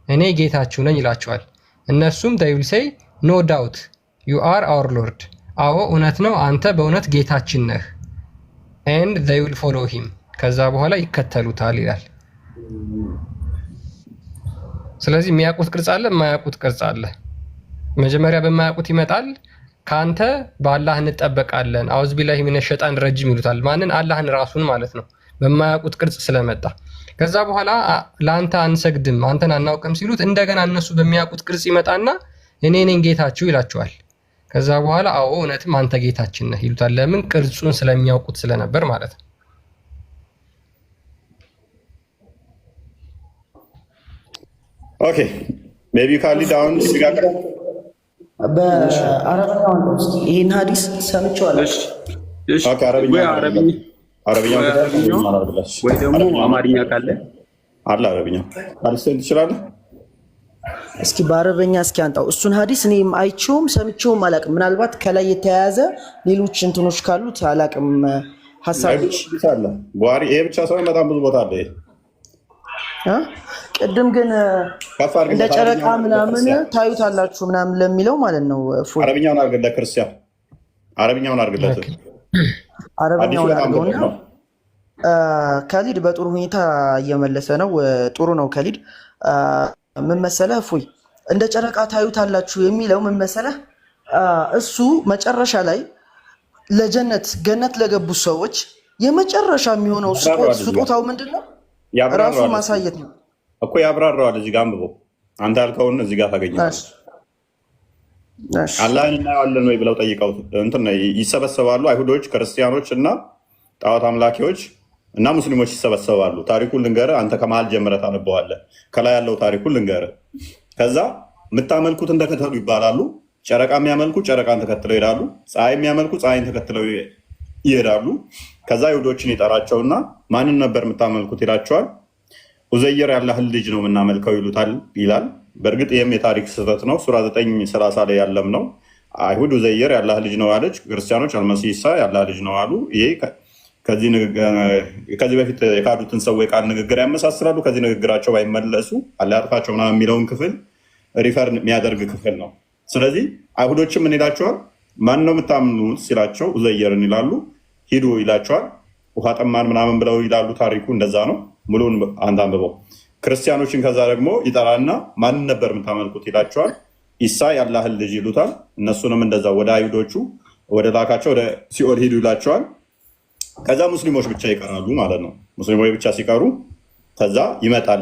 Speaker 4: እኔ ጌታችሁ ነኝ ይላቸዋል። እነሱም they will say no doubt you are our Lord። አዎ እውነት ነው፣ አንተ በእውነት ጌታችን ነህ። and they will follow him። ከዛ በኋላ ይከተሉታል ይላል። ስለዚህ የሚያውቁት ቅርጽ አለ፣ የማያውቁት ቅርጽ አለ። መጀመሪያ በማያውቁት ይመጣል። ካንተ በአላህ እንጠበቃለን አውዝ ቢላሂ ሚነ ሸጣን ረጅም ይሉታል። ማንን? አላህን ራሱን ማለት ነው፣ በማያውቁት ቅርጽ ስለመጣ። ከዛ በኋላ ለአንተ አንሰግድም አንተን አናውቅም ሲሉት እንደገና እነሱ በሚያውቁት ቅርጽ ይመጣና እኔ ነኝ ጌታችሁ ይላቸዋል። ከዛ በኋላ አዎ እውነትም አንተ ጌታችን ነህ ይሉታል። ለምን? ቅርጹን ስለሚያውቁት ስለነበር ማለት ነው።
Speaker 1: ኦኬ ሜቢ ካሊ ዳውን ሲጋገር
Speaker 5: በአረብኛው ነው። እስኪ ይሄን ሐዲስ ሰምቼዋለሁ።
Speaker 1: አረብኛው
Speaker 2: ወይ ደግሞ አማርኛ ካለ
Speaker 1: አለ አረብኛው አልሰን ትችላለህ።
Speaker 5: እስኪ በአረበኛ እስኪ አንጣው እሱን ሐዲስ። እኔም አይቼውም ሰምቼውም አላቅም። ምናልባት ከላይ የተያያዘ ሌሎች እንትኖች ካሉት አላቅም። ሐሳቦች
Speaker 1: አለ ቡሃሪ ይሄ ብቻ ሳይሆን በጣም ብዙ ቦታ አለ።
Speaker 5: ቅድም ግን እንደ ጨረቃ ምናምን ታዩታላችሁ ምናምን ለሚለው ማለት ነው።
Speaker 1: አረብኛውን አድርግለት ክርስቲያን፣ አረብኛውን አድርግለት።
Speaker 5: አረብኛውን አድርገውና ካሊድ በጥሩ ሁኔታ እየመለሰ ነው። ጥሩ ነው ካሊድ። ምን መሰለህ እፎይ እንደ ጨረቃ ታዩታላችሁ የሚለው ምን መሰለህ እሱ መጨረሻ ላይ ለጀነት ገነት ለገቡ ሰዎች የመጨረሻ የሚሆነው ስጦታው ምንድነው? ራሱ ማሳየት ነው
Speaker 1: እኮ ያብራራዋል። እዚህ ጋር አንብቦ አንተ ያልከውን እዚህ ጋር ታገኛለህ። አላህን እናየዋለን ወይ ብለው ጠይቀው እንትን ይሰበሰባሉ። አይሁዶች፣ ክርስቲያኖች እና ጣዖት አምላኪዎች እና ሙስሊሞች ይሰበሰባሉ። ታሪኩን ልንገርህ፣ አንተ ከመሀል ጀምረህ ታነበዋለህ። ከላይ ያለው ታሪኩን ልንገርህ። ከዛ የምታመልኩት እንደከተሉ ይባላሉ። ጨረቃ የሚያመልኩ ጨረቃን ተከትለው ይሄዳሉ። ፀሐይ የሚያመልኩ ፀሐይን ተከትለው ይሄዳሉ። ከዛ አይሁዶችን ይጠራቸውና ማንን ነበር የምታመልኩት ይላቸዋል። ኡዘይር ያላህን ልጅ ነው የምናመልከው ይላል። በእርግጥ ይህም የታሪክ ስህተት ነው። ሱራ 9:30 ላይ ያለም ነው። አይሁድ ኡዘይር ያላህ ልጅ ነው አለች። ክርስቲያኖች አልመሲህ ኢሳ ያላህ ልጅ ነው አሉ። ይሄ ከዚህ በፊት የካዱትን ሰው የቃል ንግግር ያመሳስላሉ። ከዚህ ንግግራቸው ባይመለሱ አላህ ያጥፋቸው ምናምን የሚለውን ክፍል ሪፈር የሚያደርግ ክፍል ነው። ስለዚህ አይሁዶችም ምን ይላቸዋል? ማን ነው የምታምኑት ሲላቸው ኡዘይርን ይላሉ። ሂዱ ይላቸዋል። ውሃ ጠማን ምናምን ብለው ይላሉ። ታሪኩ እንደዛ ነው። ሙሉውን አንተ አንብበው። ክርስቲያኖችን ከዛ ደግሞ ይጠራና ማንን ነበር የምታመልኩት ይላቸዋል። ኢሳ ያላህን ልጅ ይሉታል። እነሱንም እንደዛ ወደ አይሁዶቹ ወደ ላካቸው ወደ ሲኦል ሂዱ ይላቸዋል። ከዛ ሙስሊሞች ብቻ ይቀራሉ ማለት ነው። ሙስሊሞች ብቻ ሲቀሩ ከዛ ይመጣል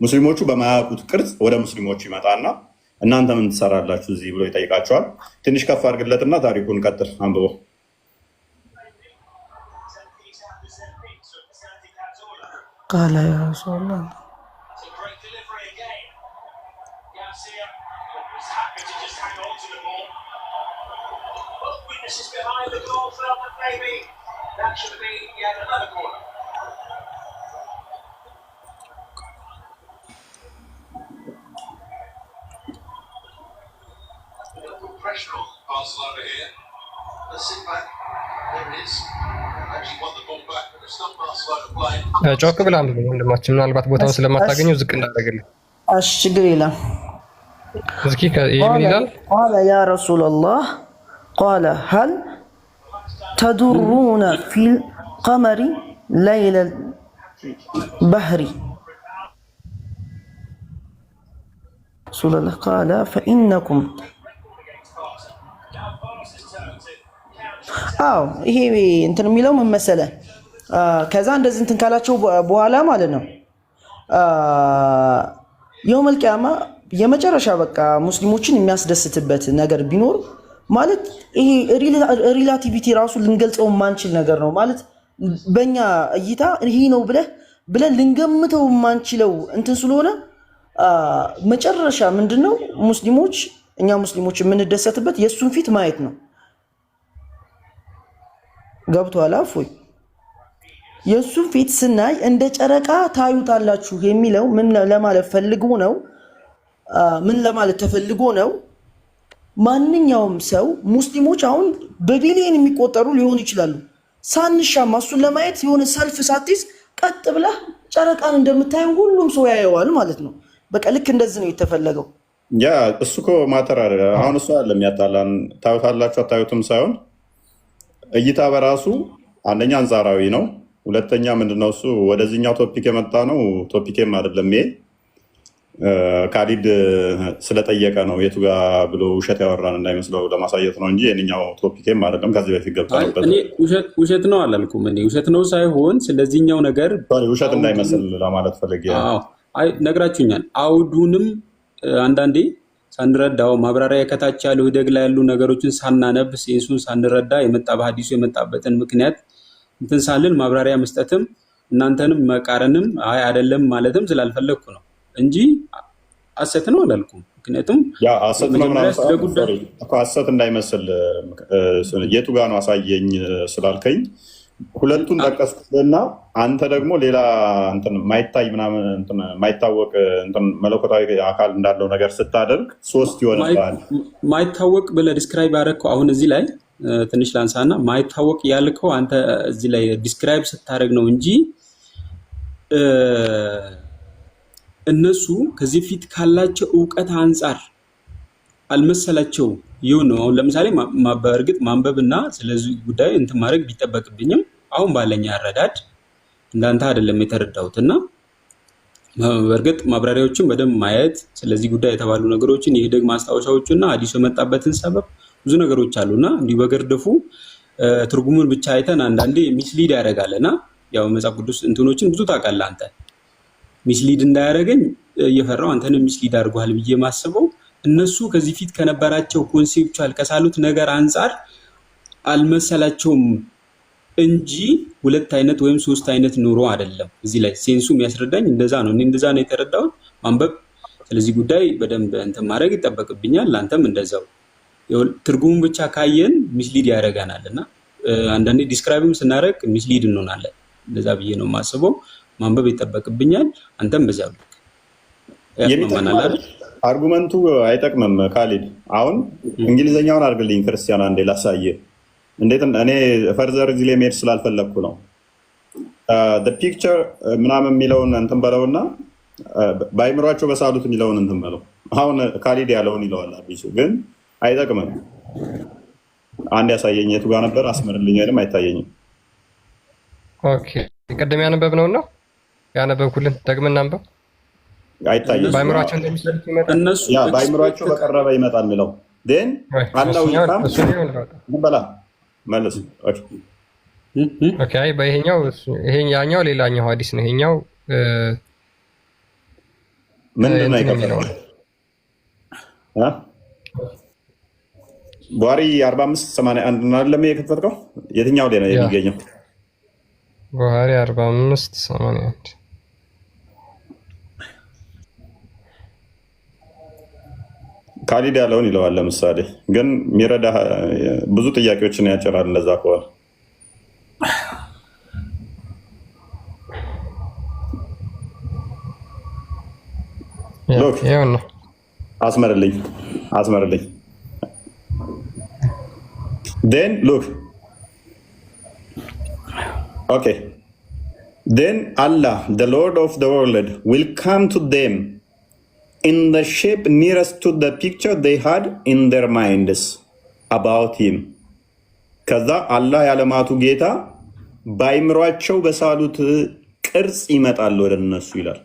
Speaker 1: ሙስሊሞቹ በማያውቁት ቅርጽ ወደ ሙስሊሞቹ ይመጣና እናንተ ምን ትሰራላችሁ እዚህ ብሎ ይጠይቃቸዋል። ትንሽ ከፍ አድርግለትና ታሪኩን ቀጥል አንብበው።
Speaker 5: ቃለ ያ ረሱላህ
Speaker 4: ጮክ ብለህ አንብበው ወንድማችን፣ ምናልባት ቦታውን ስለማታገኘው ዝቅ እንዳደረግልህ።
Speaker 5: እሺ ችግር የለም።
Speaker 4: እስኪ ምን ይላል?
Speaker 5: ቃለ ያ ረሱላህ ቃለ ሀል ተዱሩነ ፊል ቀመሪ ለይለል ባህሪ ረሱላህ ቃለ ፈኢነኩም አዎ ይሄ እንትን የሚለው ምን መሰለህ ከዛ እንደዚህ እንትን ካላቸው በኋላ ማለት ነው የውመል ቂያማ የመጨረሻ በቃ ሙስሊሞችን የሚያስደስትበት ነገር ቢኖር ማለት ይሄ ሪላቲቪቲ ራሱ ልንገልጸው ማንችል ነገር ነው ማለት በእኛ እይታ ይሄ ነው ብለን ልንገምተው ማንችለው እንትን ስለሆነ መጨረሻ ምንድነው እኛ ሙስሊሞች የምንደሰትበት የእሱን ፊት ማየት ነው። ገብቶሃል? አፎይ የእሱን ፊት ስናይ እንደ ጨረቃ ታዩታላችሁ የሚለው ምን ለማለት ፈልጎ ነው? ምን ለማለት ተፈልጎ ነው? ማንኛውም ሰው ሙስሊሞች አሁን በቢሊየን የሚቆጠሩ ሊሆኑ ይችላሉ። ሳንሻማ እሱን ለማየት የሆነ ሰልፍ ሳትይዝ ቀጥ ብለህ ጨረቃን እንደምታየው ሁሉም ሰው ያየዋል ማለት ነው። በቃ ልክ እንደዚህ ነው የተፈለገው።
Speaker 1: ያ እሱ እኮ ማተር አይደለ። አሁን እሱ አይደለም የሚያጣላን። ታዩታላችሁ አታዩትም ሳይሆን እይታ በራሱ አንደኛ አንጻራዊ ነው። ሁለተኛ ምንድነው እሱ ወደዚህኛው ቶፒክ የመጣ ነው። ቶፒኬም አይደለም ይሄ ካሊድ ስለጠየቀ ነው የቱ ጋ ብሎ ውሸት ያወራን እንዳይመስለው ለማሳየት ነው እንጂ የኛው ቶፒኬም አይደለም። ከዚህ በፊት ገብተንበት
Speaker 2: ውሸት ነው አላልኩም። ውሸት ነው ሳይሆን ስለዚህኛው ነገር
Speaker 1: ውሸት እንዳይመስል ለማለት ፈልጌ
Speaker 2: ነግራችሁኛል። አውዱንም አንዳንዴ ሳንረዳው ማብራሪያ ከታች ያለው ደግ ላይ ያሉ ነገሮችን ሳናነብ ሴንሱን ሳንረዳ የመጣ በሐዲሱ የመጣበትን ምክንያት እንትን ሳልን ማብራሪያ መስጠትም እናንተንም መቃረንም አይደለም ማለትም ስላልፈለግኩ ነው እንጂ ሐሰት ነው አላልኩም። ምክንያቱም
Speaker 1: ሐሰት እንዳይመስል የቱ ጋ ነው አሳየኝ ስላልከኝ ሁለቱን ጠቀስኩና አንተ ደግሞ ሌላ ማይታይ ምናምን ማይታወቅ መለኮታዊ አካል እንዳለው ነገር ስታደርግ ሶስት ይሆናል።
Speaker 2: ማይታወቅ ብለህ ዲስክራይብ ያደረግከው አሁን እዚህ ላይ ትንሽ ላንሳና ማይታወቅ ያልከው አንተ እዚህ ላይ ዲስክራይብ ስታደርግ ነው እንጂ እነሱ ከዚህ ፊት ካላቸው እውቀት አንጻር አልመሰላቸውም። ይሁን ነው። አሁን ለምሳሌ በእርግጥ ማንበብና ስለዚህ ጉዳይ እንትን ማድረግ ቢጠበቅብኝም አሁን ባለኝ አረዳድ እንዳንተ አይደለም የተረዳሁት እና በእርግጥ ማብራሪያዎችን በደንብ ማየት ስለዚህ ጉዳይ የተባሉ ነገሮችን የሂደግ ማስታወሻዎችና ሐዲሱ የመጣበትን ሰበብ ብዙ ነገሮች አሉና እንዲሁ በገርደፉ ትርጉሙን ብቻ አይተን አንዳንዴ ሚስሊድ ያደርጋልና ያው መጽሐፍ ቅዱስ እንትኖችን ብዙ ታውቃለህ አንተ። ሚስሊድ እንዳያደርገኝ እየፈራው አንተንም ሚስሊድ አድርጓል ብዬ ማስበው እነሱ ከዚህ ፊት ከነበራቸው ኮንሴፕቹዋል ከሳሉት ነገር አንጻር አልመሰላቸውም እንጂ ሁለት አይነት ወይም ሶስት አይነት ኑሮ አይደለም። እዚህ ላይ ሴንሱ የሚያስረዳኝ እንደዛ ነው። እኔ እንደዛ ነው የተረዳሁት። ማንበብ ስለዚህ ጉዳይ በደንብ እንትን ማድረግ ይጠበቅብኛል። አንተም እንደዛው ትርጉሙን ብቻ ካየን ሚስሊድ ያደርገናል እና አንዳንዴ ዲስክራይብም ስናደርግ ሚስሊድ እንሆናለን። እንደዛ ብዬ ነው የማስበው። ማንበብ ይጠበቅብኛል። አንተም በዛው ልክ ያስማማናል።
Speaker 1: አርጉመንቱ አይጠቅምም። ካሊድ አሁን እንግሊዘኛውን አድርግልኝ ክርስቲያን አንዴ ላሳየ። እንዴት እኔ ፈርዘር እዚህ ላይ መሄድ ስላልፈለግኩ ነው። ፒክቸር ምናምን የሚለውን እንትን በለውና በአይምሯቸው በሳሉት የሚለውን እንትን በለው። አሁን ካሊድ ያለውን ይለዋል አዲሱ ግን አይጠቅምም። አንድ ያሳየኝ የቱ ጋር ነበር? አስመርልኝ። ወይም አይታየኝም።
Speaker 4: ኦኬ ቅድም ያነበብነው ነው ያነበብኩልን። ደግመን እናንበብ።
Speaker 1: አይታየኝም።
Speaker 4: በአይምሯቸው እንደሚሰሩት ይመጣል።
Speaker 2: እነሱ
Speaker 1: በአይምሯቸው በቀረበ ይመጣል የሚለው ዴን አላው ይጣም በላ መልስ።
Speaker 4: ኦኬ አይ በይሄኛው ይሄኛው ሌላኛው ሐዲስ ነው። ይሄኛው
Speaker 1: ምንድን ነው የሚለው? ቡሃሪ 4581 ነው አይደለም የከፈትከው? የትኛው ላይ ነው የሚገኘው?
Speaker 4: ቡሃሪ 4581
Speaker 1: ካሊድ ያለውን ይለዋል። ለምሳሌ ግን የሚረዳ ብዙ ጥያቄዎችን ያጭራል። እንደዛ ከሆነ አስመርልኝ። Then look, okay. Then Allah, the Lord of the world, will come to them in the shape nearest to the picture they had in their minds about him. ከዛ አላህ ያለማቱ ጌታ በአይምሯቸው በሳሉት ቅርጽ ይመጣል ወደ እነሱ ይላል።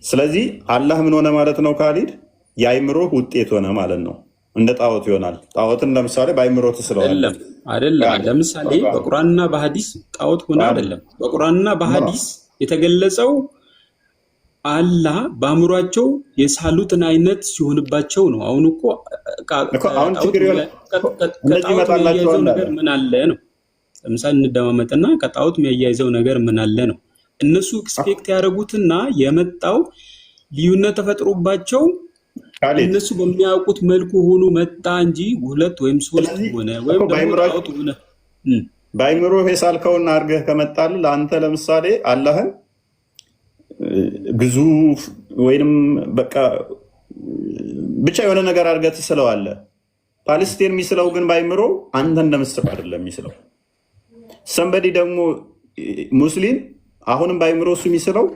Speaker 1: ስለዚህ አላህ ምን ሆነ ማለት ነው? ካሊድ የአይምሮ ውጤት ሆነ ማለት ነው። እንደ ጣዖት ይሆናል። ጣዖትን ለምሳሌ በአይምሮ ትስለዋለህ
Speaker 2: አይደለም። ለምሳሌ በቁርአንና በሐዲስ ጣዖት ሆነ አይደለም። በቁርአንና በሐዲስ የተገለጸው አላህ በአእምሯቸው የሳሉትን አይነት ሲሆንባቸው ነው። አሁን እኮ
Speaker 1: አሁን ችግር
Speaker 2: የሚያያይዘው ነገር ምን አለ ነው። ለምሳሌ እንደማመጥና ከጣዖት የሚያያይዘው ነገር ምን አለ ነው። እነሱ ኤክስፔክት ያደረጉትና የመጣው ልዩነት ተፈጥሮባቸው እነሱ በሚያውቁት መልኩ ሆኖ መጣ እንጂ ሁለት ወይም ሶስት ሆነ ወይም ደግሞ ጣዖት ሆነ።
Speaker 1: በአይምሮ የሳልከውና አድርገህ ከመጣል ለአንተ ለምሳሌ አላህን ግዙፍ ወይንም በቃ ብቻ የሆነ ነገር አድርገህ ትስለዋለህ። ፓለስቲን የሚስለው ግን በአይምሮ አንተ እንደምስል አይደለም የሚስለው። ሰንበዲ ደግሞ ሙስሊም አሁንም በአይምሮ እሱ የሚስለው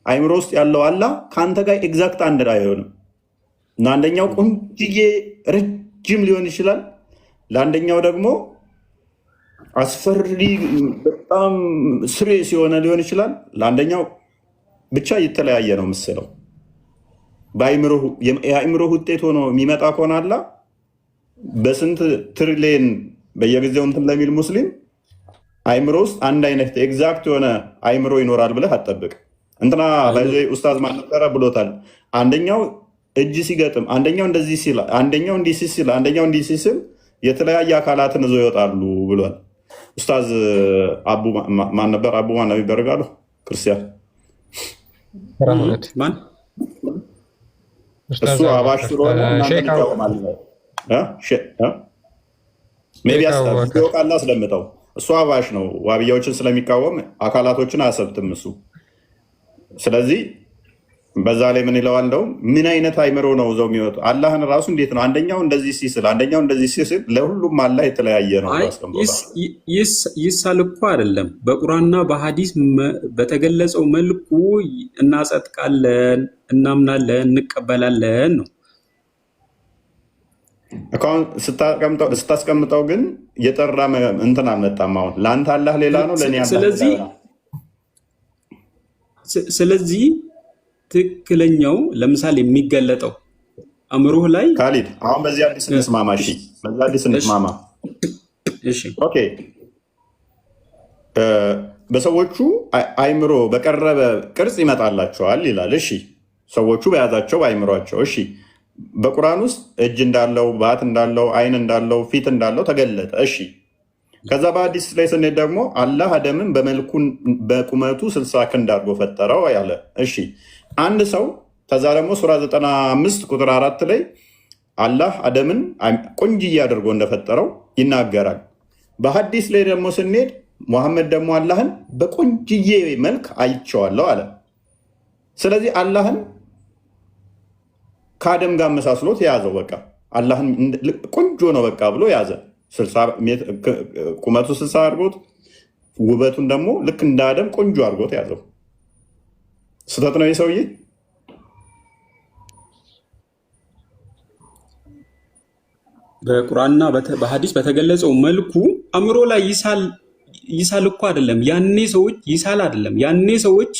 Speaker 1: አይምሮ ውስጥ ያለው አላህ ከአንተ ጋር ኤግዛክት አንድ አይሆንም እና አንደኛው ቆንጅዬ ረጅም ሊሆን ይችላል፣ ለአንደኛው ደግሞ አስፈሪ በጣም ስሬስ የሆነ ሊሆን ይችላል፣ ለአንደኛው ብቻ የተለያየ ነው ምስለው። የአይምሮ ውጤት ሆኖ የሚመጣ ከሆነ አላህ በስንት ትሪሊየን በየጊዜው እንትን ለሚል ሙስሊም አይምሮ ውስጥ አንድ አይነት ኤግዛክት የሆነ አይምሮ ይኖራል ብለህ አትጠብቅ። እንትና ኡስታዝ ማን ነበረ ብሎታል። አንደኛው እጅ ሲገጥም፣ አንደኛው እንደዚህ ሲል፣ አንደኛው እንዲህ ሲል፣ አንደኛው እንዲህ ሲል የተለያየ አካላትን ይዞ ይወጣሉ ብሏል። ኡስታዝ አቡ ማን ነበር? አቡ ማን ነው ይበርጋሉ? ክርስቲያን
Speaker 2: ማን?
Speaker 1: እሱ አባሽ ስለሆነ ቃላ ስለምጠው እሱ አባሽ ነው። ዋብያዎችን ስለሚቃወም አካላቶችን አያሰብትም እሱ። ስለዚህ በዛ ላይ ምን ይለዋል? እንደው ምን አይነት አይምሮ ነው ዘው የሚወጡ አላህን ራሱ እንዴት ነው አንደኛው እንደዚህ ሲስል አንደኛው እንደዚህ ሲስል ለሁሉም አላህ የተለያየ ነው
Speaker 2: ይሳል እኮ አይደለም። በቁርአንና በሐዲስ በተገለጸው መልኩ እናጸድቃለን፣ እናምናለን፣ እንቀበላለን ነው።
Speaker 1: አሁን ስታስቀምጠው ግን የጠራ እንትን አልመጣም። አሁን ለአንተ አላህ ሌላ ነው፣ ለእኔ አላህ
Speaker 2: ስለዚህ ትክክለኛው ለምሳሌ የሚገለጠው አእምሮህ ላይ
Speaker 1: ካሊድ አሁን በዚህ አዲስ እንስማማ። እሺ በዚህ አዲስ እንስማማ።
Speaker 2: እሺ
Speaker 1: ኦኬ። በሰዎቹ አይምሮ በቀረበ ቅርጽ ይመጣላቸዋል ይላል። እሺ ሰዎቹ በያዛቸው አይምሯቸው። እሺ በቁርአን ውስጥ እጅ እንዳለው ባት እንዳለው አይን እንዳለው ፊት እንዳለው ተገለጠ። እሺ ከዛ በአዲስ ላይ ስንሄድ ደግሞ አላህ አደምን በቁመቱ 60 ክንድ አድርጎ ፈጠረው ያለ። እሺ አንድ ሰው ከዛ ደግሞ ሱራ 95 ቁጥር 4 ላይ አላህ አደምን ቆንጅዬ አድርጎ እንደፈጠረው ይናገራል። በሐዲስ ላይ ደግሞ ስንሄድ ሙሐመድ ደግሞ አላህን በቆንጅዬ መልክ አይቼዋለሁ አለ። ስለዚህ አላህን ከአደም ጋር መሳስሎት የያዘው በቃ አላህን ቆንጆ ነው በቃ ብሎ ያዘ። ቁመቱ 60 አድርጎት ውበቱን ደግሞ ልክ እንደ አደም ቆንጆ አድርጎት ያዘው። ስህተት ነው የሰውዬ?
Speaker 2: በቁርአንና በሐዲስ በተገለጸው መልኩ አእምሮ ላይ ይሳል እኮ አይደለም። ያኔ ሰዎች ይሳል አይደለም። ያኔ ሰዎች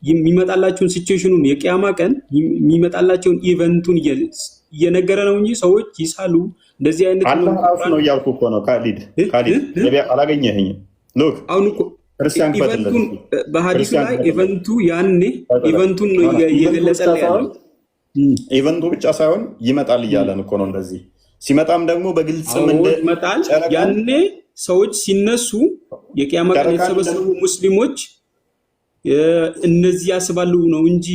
Speaker 2: የሚመጣላቸውን ሲቹዌሽኑን የቂያማ ቀን የሚመጣላቸውን ኢቨንቱን እየነገረ ነው እንጂ ሰዎች ይሳሉ እንደዚህ አይነት
Speaker 1: አላህ ራሱ ነው እያልኩ እኮ ነው። ካሊድ አላገኘኸኝም? ሉክ
Speaker 2: አሁን እኮ ኢቨንቱን በሐዲሱ ላይ ኢቨንቱ ያኔ ኢቨንቱን ነው እየገለጸ ያለው።
Speaker 1: ኢቨንቱ ብቻ ሳይሆን ይመጣል እያለን እኮ ነው። እንደዚህ ሲመጣም ደግሞ በግልጽ
Speaker 2: ይመጣል። ያኔ ሰዎች ሲነሱ የቂያማ ቀን የተሰበሰቡ ሙስሊሞች እነዚህ ያስባሉ ነው እንጂ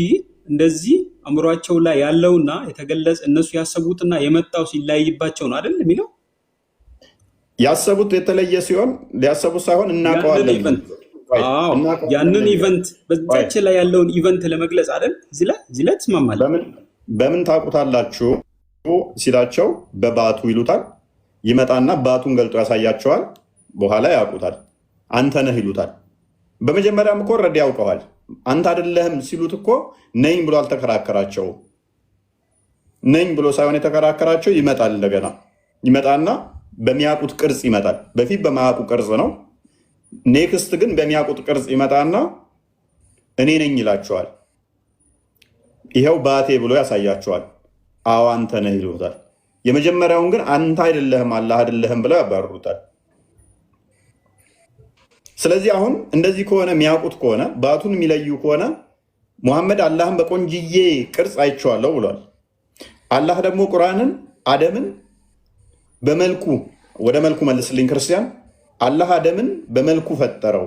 Speaker 2: እንደዚህ አእምሯቸው ላይ ያለውና የተገለጸ እነሱ ያሰቡትና የመጣው ሲለያይባቸው ነው አይደል የሚለው።
Speaker 1: ያሰቡት የተለየ ሲሆን ሊያሰቡት ሳይሆን እናውቀዋለን።
Speaker 2: ያንን ኢቨንት በዛች ላይ ያለውን ኢቨንት ለመግለጽ አይደል እዚህ ላይ ትስማማለህ?
Speaker 1: በምን ታውቁታላችሁ ሲላቸው በባቱ ይሉታል። ይመጣና ባቱን ገልጦ ያሳያቸዋል። በኋላ ያውቁታል። አንተ ነህ ይሉታል። በመጀመሪያም እኮ ረድ ያውቀዋል። አንተ አይደለህም ሲሉት እኮ ነኝ ብሎ አልተከራከራቸው። ነኝ ብሎ ሳይሆን የተከራከራቸው ይመጣል። እንደገና ይመጣና በሚያውቁት ቅርጽ ይመጣል። በፊት በማያውቁ ቅርጽ ነው። ኔክስት ግን በሚያውቁት ቅርጽ ይመጣና እኔ ነኝ ይላቸዋል። ይኸው ባቴ ብሎ ያሳያቸዋል። አዎ አንተ ነህ ይሉታል። የመጀመሪያውን ግን አንተ አይደለህም አላህ አይደለህም ብለው ያባርሩታል። ስለዚህ አሁን እንደዚህ ከሆነ የሚያውቁት ከሆነ ባቱን የሚለዩ ከሆነ ሙሐመድ አላህን በቆንጅዬ ቅርጽ አይቼዋለሁ ብሏል። አላህ ደግሞ ቁርአንን አደምን በመልኩ ወደ መልኩ መልስልኝ ክርስቲያን። አላህ አደምን በመልኩ ፈጠረው፣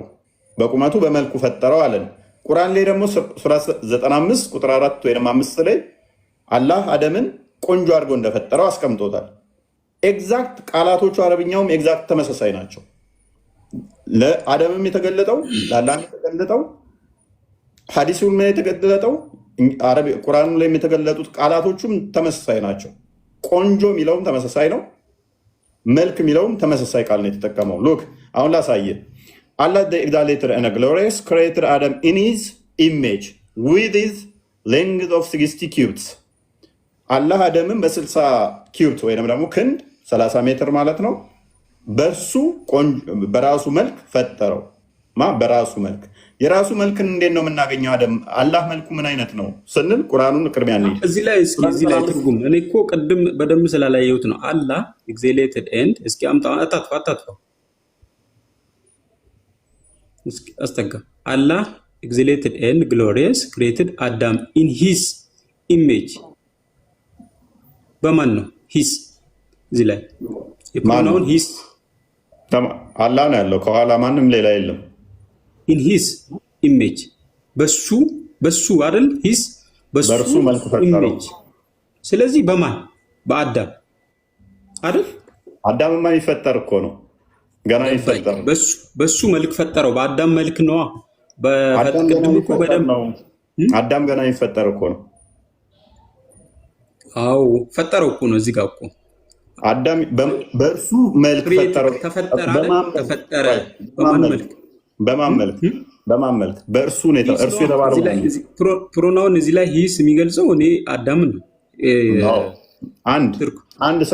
Speaker 1: በቁመቱ በመልኩ ፈጠረው አለን። ቁርአን ላይ ደግሞ ሱራ 95 ቁጥር 4 ወይም 5 ላይ አላህ አደምን ቆንጆ አድርጎ እንደፈጠረው አስቀምጦታል። ኤግዛክት ቃላቶቹ አረብኛውም ኤግዛክት ተመሳሳይ ናቸው። ለአደምም የተገለጠው ለአላህ የተገለጠው ሐዲሱም የተገለጠው ቁርአኑ ላይ የተገለጡት ቃላቶቹም ተመሳሳይ ናቸው። ቆንጆ የሚለውም ተመሳሳይ ነው። መልክ የሚለውም ተመሳሳይ ቃል ነው የተጠቀመው። ሉክ አሁን ላሳየ። Allah the exalted and glorious created Adam in his image with his length of 60 cubits. አላህ አደምን በ60 ኪዩብት ወይም ደግሞ ክንድ 30 ሜትር ማለት ነው በራሱ መልክ ፈጠረው። በራሱ መልክ የራሱ መልክን እንዴት ነው የምናገኘው? አላህ መልኩ ምን አይነት ነው ስንል ቁርአኑን ቅድሚያ እንሂድ።
Speaker 2: እዚህ ላይ ትርጉም እኔ እኮ ቅድም በደንብ ስላላየሁት ነው። አላህ ኤግዜሌትድ ኤንድ እስኪ አታጥፋው አስጠጋ። አላህ ኤግዜሌትድ ኤንድ ግሎሪየስ ክሬትድ አዳም ኢን ሂስ ኢሜጅ። በማን ነው ሂስ? እዚህ ላይ የፕሮናውን ሂስ
Speaker 1: አላህ ነው ያለው፣ ከኋላ ማንም ሌላ የለም።
Speaker 2: ኢን ሂስ ኢሜጅ በሱ አይደል? ሂስ
Speaker 1: በእርሱ መልክ ፈጠረው።
Speaker 2: ስለዚህ በማን? በአዳም አይደል?
Speaker 1: አዳምማ ይፈጠር እኮ ነው ገና ይፈጠር።
Speaker 2: በሱ መልክ ፈጠረው። በአዳም መልክ ነዋ። በቅድም እኮ በደንብ
Speaker 1: አዳም ገና የሚፈጠር እኮ ነው።
Speaker 2: አዎ ፈጠረው እኮ ነው። እዚህ ጋር እኮ
Speaker 1: አዳም በእርሱ መልክ ፈጠረው።
Speaker 2: ተፈጠረ። በማን መልክ? በእርሱ ነው። እርሱ የተባለው ፕሮናውን እዚህ ላይ ሂስ የሚገልጸው እኔ አዳምን ነው።
Speaker 1: አንድ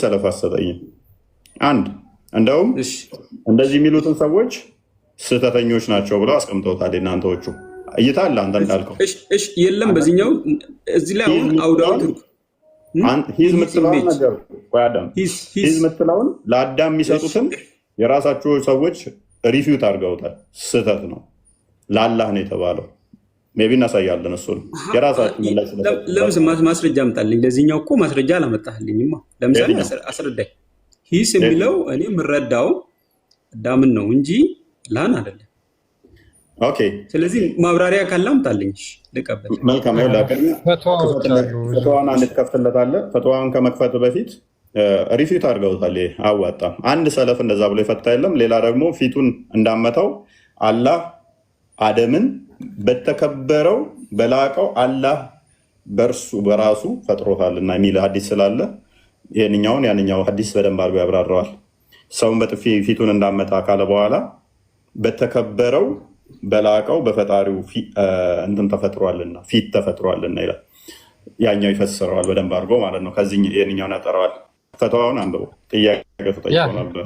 Speaker 1: ሰለፍ አሰጠኝም። እንደውም እንደዚህ የሚሉትን ሰዎች ስህተተኞች ናቸው ብለው አስቀምጠውታል። እናንተዎቹ እይታ አለ። አንተ እንዳልከው
Speaker 2: የለም በዚህኛው እዚህ ላይ አሁን አውዳዊ ትርጉም
Speaker 1: ሂዝ ምትለውን ለአዳም የሚሰጡትን የራሳቸው ሰዎች ሪፊዩት አድርገውታል። ስህተት ነው፣ ለአላህ ነው የተባለው። ሜይ ቢ እናሳያለን። እሱን የራሳቸው
Speaker 2: ለምስ ማስረጃ አምጣልኝ። ለዚህኛው እኮ ማስረጃ አላመጣልኝማ። ለምሳሌ አስረዳኝ። ሂስ የሚለው እኔ የምረዳው አዳምን ነው እንጂ ላን አይደለም።
Speaker 1: ኦኬ፣
Speaker 2: ስለዚህ ማብራሪያ ካለ አምጣልኝ ልቀበል።
Speaker 1: መልካም። ፈትዋን እንድትከፍትለታለህ። ፈትዋን ከመክፈት በፊት ሪፊዩት አድርገውታል። አዋጣም። አንድ ሰለፍ እንደዛ ብሎ የፈታ የለም። ሌላ ደግሞ ፊቱን እንዳመታው አላህ አደምን በተከበረው በላቀው አላህ በእርሱ በራሱ ፈጥሮታልና የሚል ሀዲስ ስላለ ይህንኛውን ያንኛው ሀዲስ በደንብ አድርጎ ያብራረዋል። ሰውን በጥፊ ፊቱን እንዳመታ ካለ በኋላ በተከበረው በላቀው በፈጣሪው እንትን ተፈጥሯልና ፊት ተፈጥሯልና ይላል። ያኛው ይፈስረዋል በደንብ አድርጎ ማለት ነው። ከዚህ ይህንኛውን ያጠረዋል። ፈተዋውን አንብበው። ጥያቄ ተጠይቆ ነበር።